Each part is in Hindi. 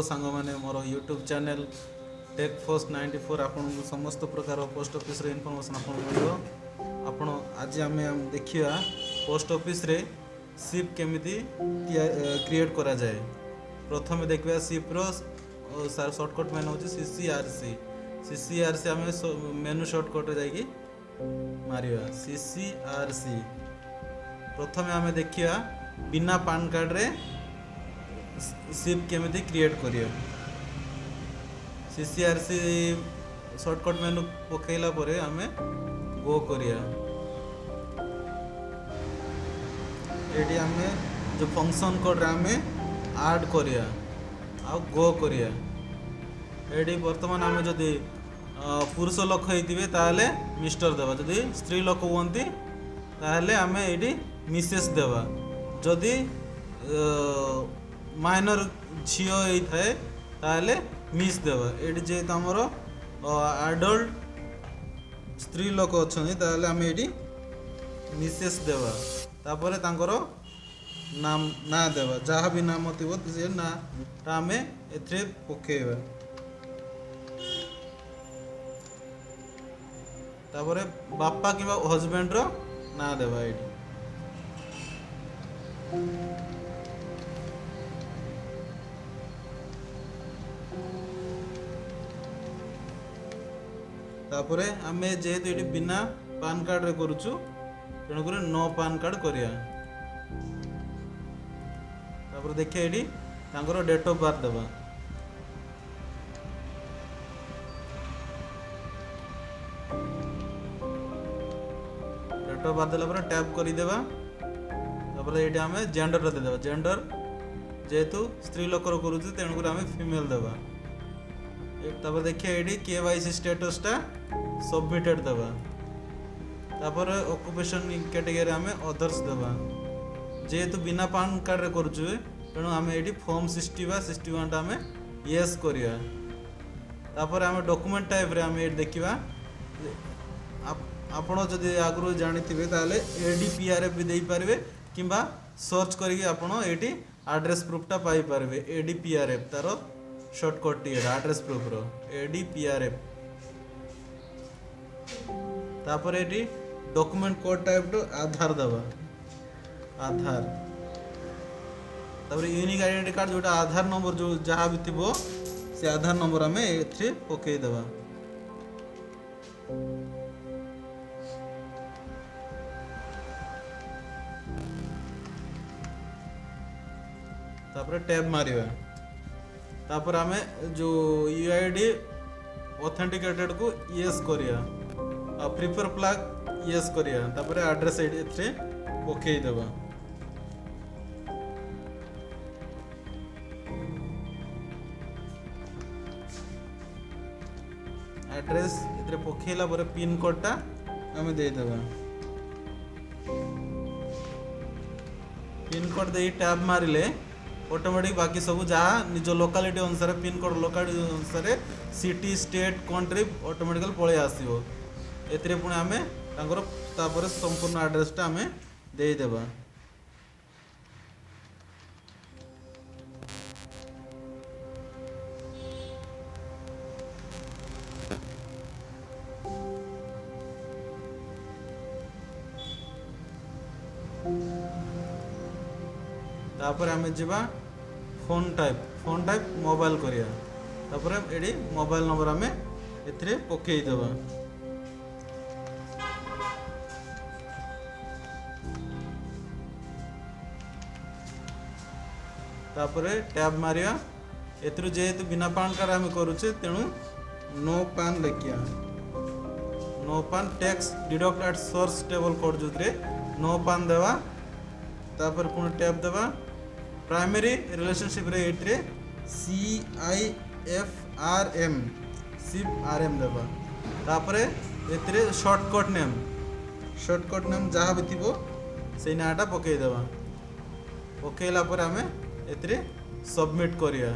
सांग मैंने मोर यूट्यूब चैनल टेक फोर्स 94 आपन समस्त प्रकार पोस्ट ऑफिस रे इनफॉरमेशन आपन मिलो आपन आज आम देखिया पोस्ट ऑफिस रे सिप केमिति क्रिएट करा जाए। प्रथम देखिए सिप रो शॉर्टकट मेनू होची सीसीआरसी आम मेनू शॉर्टकट रे जाइए मारिया सीसीआरसी। प्रथम आम देखिया बिना पान कार्ड रे सिप केमिति क्रिएट करिया। सीसीआरसी शॉर्टकट मेनू पकेला परे आमे गो करिया। एटी आमे जो फंक्शन कोड रे आमे ऐड करिया आ गो करिया। एटी वर्तमान आमे जदि पुरुष लोक होइतिबे ताले मिस्टर देबा, जदि स्त्री लोक होंती ताले आमे एटी मिसेस देबा, जदि माइनर झील होता है ताले मिस देवा। ये जेहेतु आमर एडल्ट स्त्री लोक अच्छा ताले आम ये मिसेस देवा। तापर तांकर नाम ना देवा, जहाँ भी नाम थी से ना आम ए पकेबा। तापर बापा कि हजबैंड रो ना देवा। ये तापरे आमे जेहेतु ये बिना पान कार्ड रे करूचु तेणुक नो पान कार्ड करिया। तापर देखिए ये तांकर डेट ऑफ बर्थ देवा। डेट ऑफ बर्थ देला टैप कर देवा। तापर ये आमे जेंडर दे देवा। जेंडर जेहेतु स्त्री लोकर करूचु तेणुक आमे फीमेल देवा। तापर देखिए ये केवाईसी स्टेटसटा सबमिटेड देवा। तापर ऑक्युपेशन कैटेगरी आम अदर्स देवा। जेहेतु बिना पान कार्ड रे करूचु तेणु आम ये फॉर्म 60 वा 61 आम येस करिया। तापर आम डॉक्यूमेंट टाइप रे आम ये देखिबा। आपण जदि आगु जानिथिबे ताले एडीपीआरएफ भी देई पारबे किंबा सर्च करके आपण एटी एड्रेस प्रूफटा पाई पारबे। एडीपीआरएफ तार शॉर्टकट टी एड्रेस प्रूफ रो एडीपीआरएफ। तापर ये डॉक्यूमेंट कोड टाइप रो आधार दबा। आधार तापर यूनिक आइडेंटिटी कार्ड जोटा आधार नंबर जो जहाँ भी थी से आधार नंबर आम ए पकई देवा। तापर टैब मारिवा। तापर आमे जो यूआईडी ऑथेंटिकेटेड को यस करिया आ प्रिफर फ्लैग यस करिया। तापर एड्रेस एथे पकई देबा। एड्रेस एथे पकेला परे पिन कोडटा आमे दे देबा। पिन कोड दे टैब मारिले ऑटोमेटिक बाकी सब जहाँ निज लोकालिटी अनुसार पिन कोड लोकालिटी अनुसार सिटी स्टेट कंट्री ऑटोमेटिकल पळे आसीबो। एतरे पुणे आमे तांकर तापर संपूर्ण एड्रेसटा आमे देई देबा। तापर आमे जिबा फोन टाइप मोबाइल करिया। तापर एडी मोबाइल नंबर आमे एथरे पकई देबा। तापर टैब मारिया। एथरु जेहेतु बिना पान कार्ड आमे करूचे तेणु नो पान लिखिया। No PAN tax deduct at source table code जोतरे नो पान देवा। तापर पुणी टैब देवा। प्राइमरी रिलेशनशिप रे एट्रे CIFRM सिप आरएम देवा। तापर एतरे शॉर्टकट नेम जहाँ भी थी से नाटा पकई देवा। पकईला पर आमे एतरे सबमिट करिया।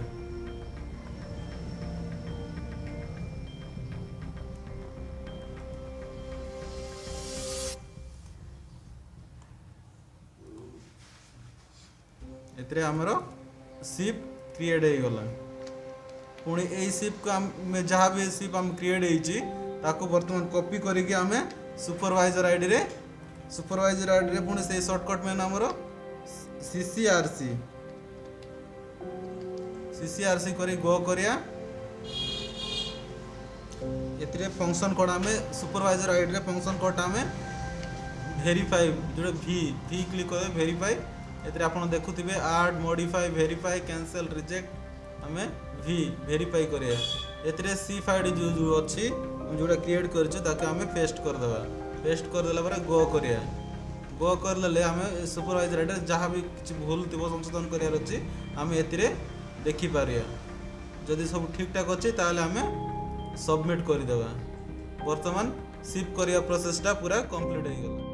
एतरे हमरो सिप क्रिएट हो गला। पुणी यही सिप को आम जहाँ भी सिप आम क्रिएट होइछि ताको वर्तमान कॉपी करके आमे सुपरवाइजर आईडी रे पुणी से शॉर्टकट मेन हमरो सीसीआरसी करी गो करिया एतिरे फंक्शन कोड आमे सुपरवाइजर आईडी रे फंक्शन कोड आमे वेरीफाई जो वी क्लिक करे वेरीफाई एतिरे आपण देखुथिबे add modify verify cancel reject आमे वी वेरीफाई करिया एतिरे सी फाइड जो अछि जोटा क्रिएट करछु ताके आमे पेस्ट कर देला पर गो करिया गो करले आमे सुपरवाइजर आईडी जहाँ भी किछि भूल थिबो संशोधन करियार अछि आमे एतिरे देखि पारिया जदि सब ठीक ठाक अछि ताले आमे सबमिट कर देबा वर्तमान सिप करिया प्रोसेसटा पूरा कंप्लीट हो गला।